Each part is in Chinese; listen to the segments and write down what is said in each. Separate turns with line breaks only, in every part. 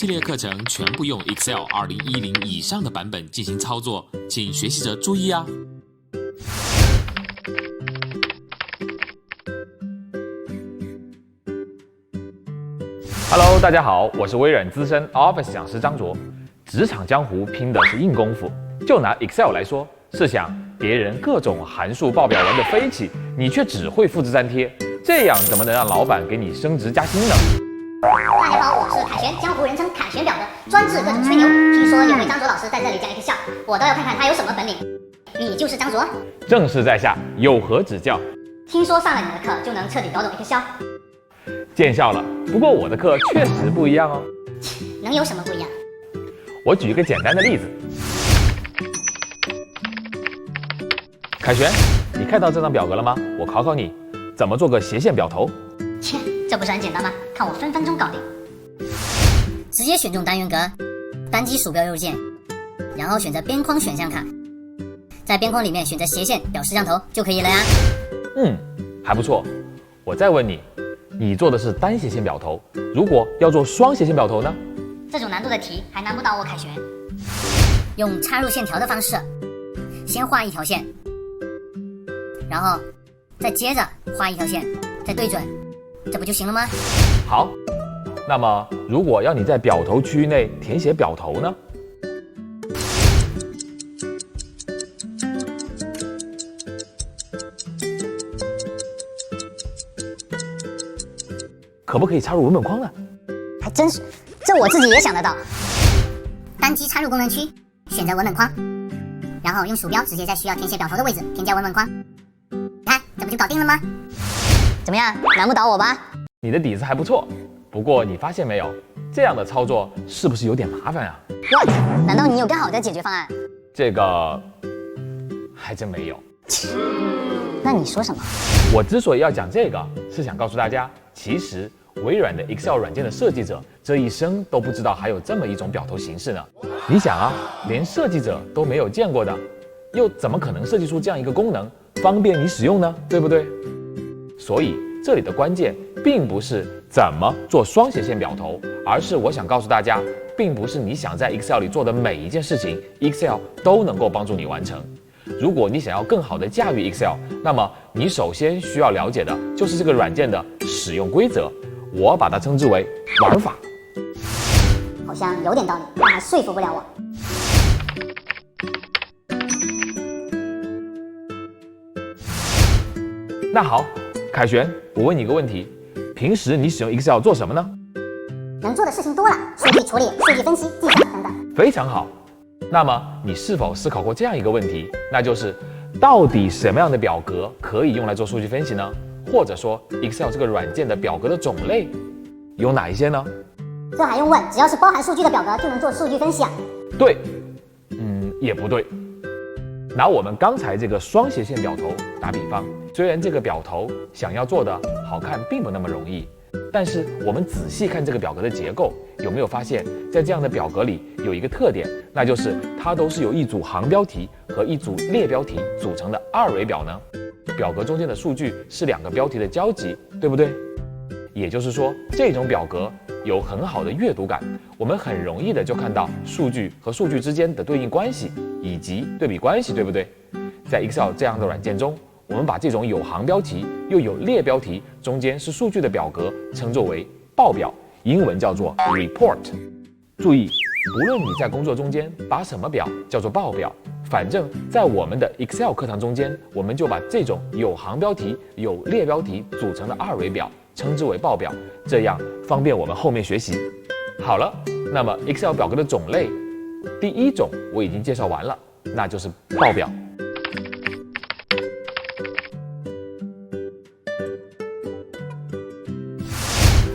系列课程全部用 Excel 2010以上的版本进行操作，请学习者注意啊
！Hello， 大家好，我是微软资深 Office 讲师张卓。职场江湖拼的是硬功夫，就拿 Excel 来说，试想别人各种函数报表玩得飞起，你却只会复制粘贴，这样怎么能让老板给你升职加薪呢？
大家好，我是凯旋，江湖人称凯旋表的，专治各种吹牛。听说有位张卓老师在这里讲一个笑，我倒要看看他有什么本领。你就是张卓？
正事在下，有何指教？
听说上了你的课就能彻底搞懂一个笑，
见笑了。不过我的课确实不一样哦。
能有什么不一样？
我举一个简单的例子。凯旋，你看到这张表格了吗？我考考你，怎么做个斜线表头？
切，这不是很简单吗？看我分分钟搞定。直接选中单元格，单击鼠标右键，然后选择边框选项卡，在边框里面选择斜线表摄像头就可以了呀。
还不错。我再问你，你做的是单斜线表头，如果要做双斜线表头呢？
这种难度的题还难不倒我凯旋。用插入线条的方式，先画一条线，然后再接着画一条线，再对准，这不就行了吗？
好，那么如果要你在表头区域内填写表头呢？可不可以插入文本框呢？
还真是，这我自己也想得到。单击插入功能区，选择文本框，然后用鼠标直接在需要填写表头的位置添加文本框。你看，这不就搞定了吗？怎么样，难不倒我吧？
你的底子还不错，不过你发现没有，这样的操作是不是有点麻烦啊？
What？ 难道你有更好的解决方案？
这个还真没有。
那你说什么？
我之所以要讲这个，是想告诉大家，其实微软的 Excel 软件的设计者这一生都不知道还有这么一种表头形式呢。你想啊，连设计者都没有见过的，又怎么可能设计出这样一个功能，方便你使用呢？对不对？所以这里的关键并不是怎么做双斜线表头，而是我想告诉大家，并不是你想在 Excel 里做的每一件事情 ，Excel 都能够帮助你完成。如果你想要更好的驾驭 Excel， 那么你首先需要了解的就是这个软件的使用规则，我把它称之为玩法。
好像有点道理，但还说服不了我。
那好，凯旋，我问你一个问题，平时你使用 Excel 做什么呢？
能做的事情多了，数据处理、数据分析、计算等等。
非常好。那么你是否思考过这样一个问题，那就是到底什么样的表格可以用来做数据分析呢？或者说 Excel 这个软件的表格的种类有哪一些呢？
这还用问？只要是包含数据的表格就能做数据分析啊？
对，也不对。拿我们刚才这个双斜线表头打比方，虽然这个表头想要做的好看并不那么容易，但是我们仔细看这个表格的结构，有没有发现，在这样的表格里有一个特点，那就是它都是由一组行标题和一组列标题组成的二维表呢？表格中间的数据是两个标题的交集，对不对？也就是说，这种表格有很好的阅读感，我们很容易的就看到数据和数据之间的对应关系以及对比关系，对不对？在 Excel 这样的软件中，我们把这种有行标题又有列标题，中间是数据的表格称作为报表，英文叫做 report。 注意，不论你在工作中间把什么表叫做报表，反正在我们的 Excel 课堂中间，我们就把这种有行标题有列标题组成的二维表称之为报表，这样方便我们后面学习。好了，那么 Excel 表格的种类，第一种我已经介绍完了，那就是报表。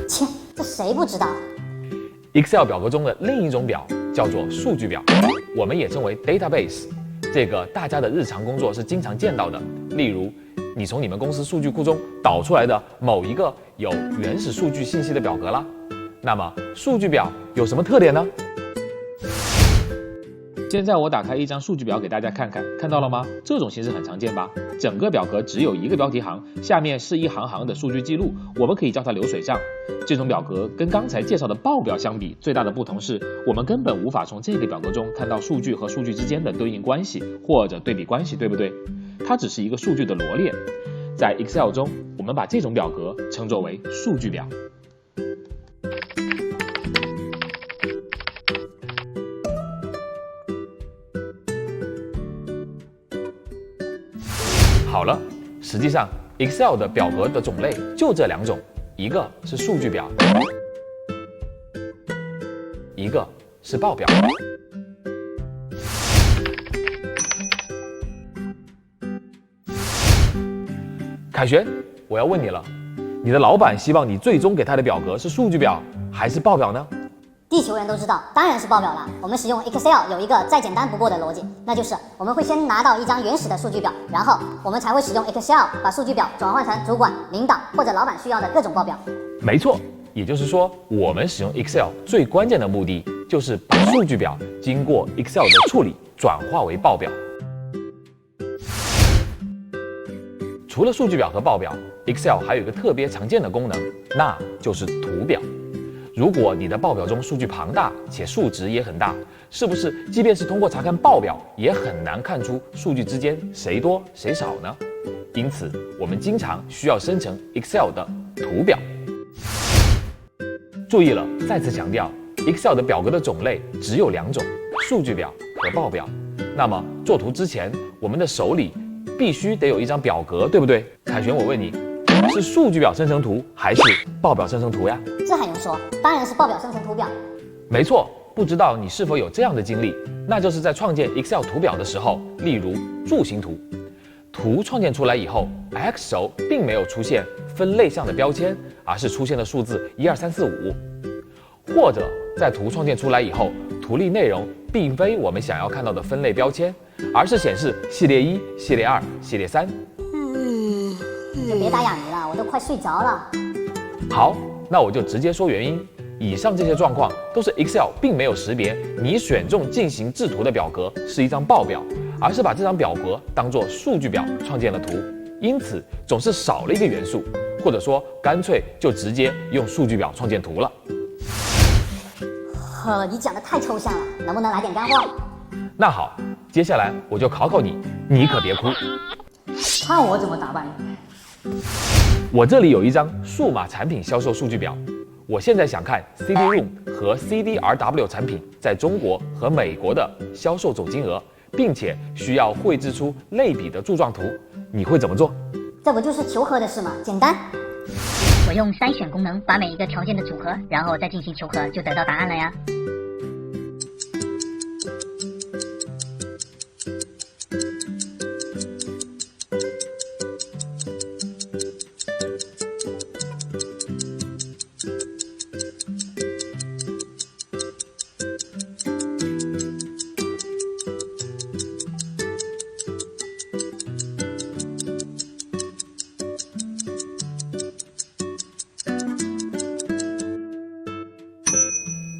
切，这谁不知道
Excel 表格中的另一种表叫做数据表，我们也称为 database。这个大家的日常工作是经常见到的，例如你从你们公司数据库中导出来的某一个有原始数据信息的表格啦。那么数据表有什么特点呢？
现在我打开一张数据表给大家看看，看到了吗？这种形式很常见吧？整个表格只有一个标题行，下面是一行行的数据记录，我们可以叫它流水账。这种表格跟刚才介绍的报表相比，最大的不同是我们根本无法从这个表格中看到数据和数据之间的对应关系或者对比关系，对不对？它只是一个数据的罗列。在 Excel 中，我们把这种表格称作为数据表。
好了，实际上 Excel 的表格的种类就这两种，一个是数据表，一个是报表。凯旋，我要问你了，你的老板希望你最终给他的表格是数据表还是报表呢？
地球人都知道，当然是报表了。我们使用 Excel 有一个再简单不过的逻辑，那就是我们会先拿到一张原始的数据表，然后我们才会使用 Excel 把数据表转换成主管、领导或者老板需要的各种报表。
没错，也就是说，我们使用 Excel 最关键的目的就是把数据表经过 Excel 的处理转化为报表。除了数据表和报表 ，Excel 还有一个特别常见的功能，那就是图表。如果你的报表中数据庞大且数值也很大，是不是即便是通过查看报表，也很难看出数据之间谁多谁少呢？因此，我们经常需要生成 Excel 的图表。注意了，再次强调 ，Excel 的表格的种类只有两种：数据表和报表。那么做图之前，我们的手里必须得有一张表格，对不对？凯旋，我问你，是数据表生成图还是报表生成图呀？
这还用说？当然是报表生成图表。
没错，不知道你是否有这样的经历，那就是在创建 Excel 图表的时候，例如柱形图，图创建出来以后 ，X 轴并没有出现分类项的标签，而是出现了数字1、2、3、4、5，或者在图创建出来以后，图例内容并非我们想要看到的分类标签，而是显示系列1、系列2、系列3。
就别打哑谜了，我都快睡着了。
好，那我就直接说原因。以上这些状况都是 Excel 并没有识别你选中进行制图的表格是一张报表，而是把这张表格当作数据表创建了图，因此总是少了一个元素，或者说干脆就直接用数据表创建图了。
你讲的太抽象了，能不能来点干货？
那好，接下来我就考考你，你可别哭。
看我怎么打败你。
我这里有一张数码产品销售数据表，我现在想看 CD-ROM 和 CDRW 产品在中国和美国的销售总金额，并且需要绘制出类比的柱状图，你会怎么做？
这不就是求和的事吗？简单。
我用筛选功能把每一个条件的组合，然后再进行求和，就得到答案了呀。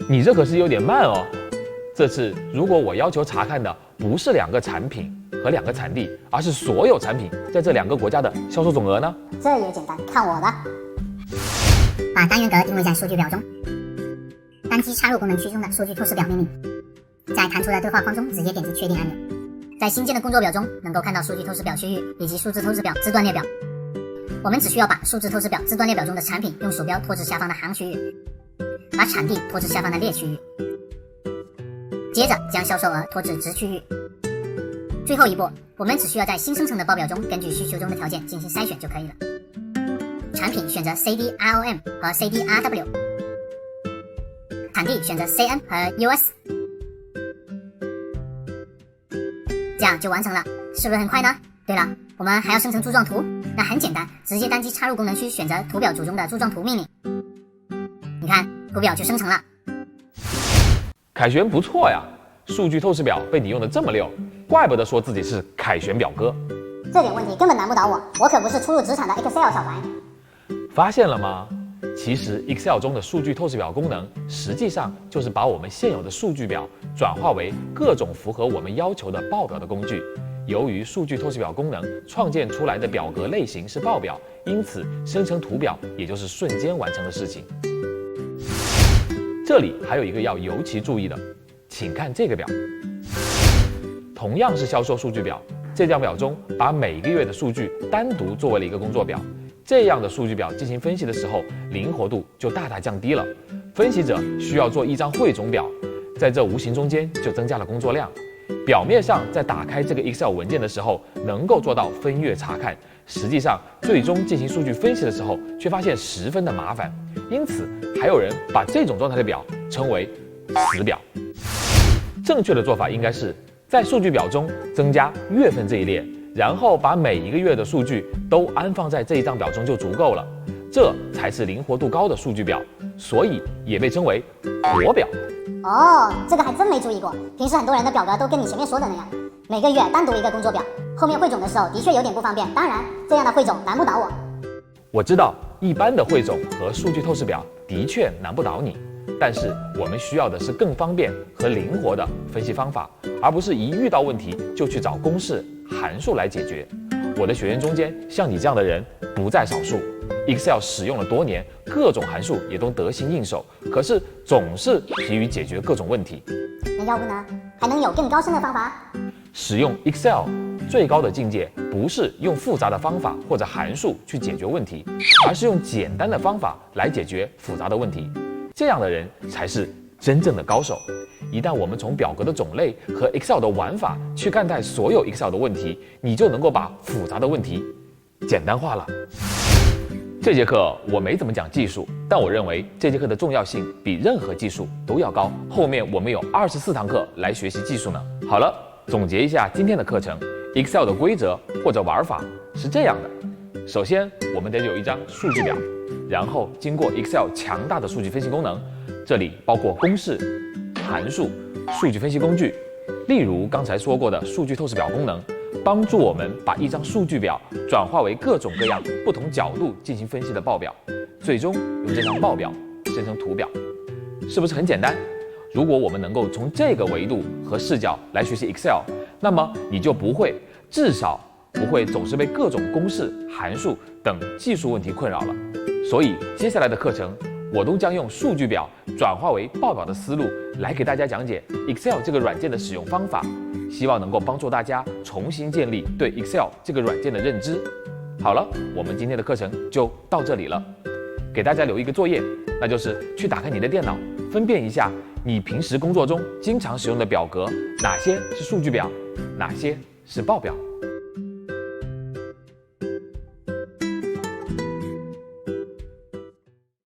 你这可是有点慢哦。这次如果我要求查看的不是2个产品和2个产地，而是所有产品在这2个国家的销售总额呢？
这也简单，看我的。把单元格定位在数据表中，单击插入功能区中的数据透视表命令，在弹出的对话框中直接点击确定按钮。在新建的工作表中能够看到数据透视表区域以及数字透视表字段列表。我们只需要把数字透视表字段列表中的产品用鼠标拖至下方的行区域，把产地拖至下方的列区域，接着将销售额拖至值区域。最后一步，我们只需要在新生成的报表中根据需求中的条件进行筛选就可以了。产品选择 CD-ROM 和 CD-RW， 产地选择 CN 和 US， 这样就完成了，是不是很快呢？对了，我们还要生成柱状图，那很简单，直接单击插入功能区选择图表组中的柱状图命令，你看图表就生成了。
凯旋不错呀，数据透视表被你用得这么溜，怪不得说自己是凯旋表哥。
这点问题根本难不倒我，我可不是初入职场的 Excel 小白。
发现了吗？其实 Excel 中的数据透视表功能，实际上就是把我们现有的数据表转化为各种符合我们要求的报表的工具。由于数据透视表功能创建出来的表格类型是报表，因此生成图表也就是瞬间完成的事情。这里还有一个要尤其注意的，请看这个表，同样是销售数据表，这张表中把每个月的数据单独作为了一个工作表。这样的数据表进行分析的时候，灵活度就大大降低了。分析者需要做一张汇总表，在这无形中间就增加了工作量。表面上在打开这个 Excel 文件的时候，能够做到分月查看，实际上最终进行数据分析的时候，却发现十分的麻烦。因此，还有人把这种状态的表称为死表。正确的做法应该是在数据表中增加月份这一列，然后把每一个月的数据都安放在这一张表中就足够了。这才是灵活度高的数据表，所以也被称为活表。
哦，这个还真没注意过。平时很多人的表格都跟你前面说的那样，每个月单独一个工作表，后面汇总的时候的确有点不方便。当然，这样的汇总难不倒我。
我知道一般的汇总和数据透视表的确难不倒你，但是我们需要的是更方便和灵活的分析方法，而不是一遇到问题就去找公式、函数来解决。我的学员中间像你这样的人不在少数。Excel 使用了多年，各种函数也都得心应手，可是总是疲于解决各种问题。
那要不呢？还能有更高深的方法？
使用 Excel 最高的境界不是用复杂的方法或者函数去解决问题，而是用简单的方法来解决复杂的问题。这样的人才是真正的高手。一旦我们从表格的种类和 Excel 的玩法去看待所有 Excel 的问题，你就能够把复杂的问题简单化了。这节课我没怎么讲技术，但我认为这节课的重要性比任何技术都要高。后面我们有24堂课来学习技术呢。好了，总结一下今天的课程 ，Excel 的规则或者玩法是这样的：首先，我们得有一张数据表，然后经过 Excel 强大的数据分析功能，这里包括公式、函数、数据分析工具，例如刚才说过的数据透视表功能。帮助我们把一张数据表转化为各种各样不同角度进行分析的报表，最终用这张报表生成图表，是不是很简单？如果我们能够从这个维度和视角来学习 Excel， 那么你就至少不会总是被各种公式、函数等技术问题困扰了。所以接下来的课程，我都将用数据表转化为报表的思路来给大家讲解 Excel 这个软件的使用方法，希望能够帮助大家重新建立对 Excel 这个软件的认知。好了，我们今天的课程就到这里了。给大家留一个作业，那就是去打开你的电脑，分辨一下你平时工作中经常使用的表格，哪些是数据表，哪些是报表。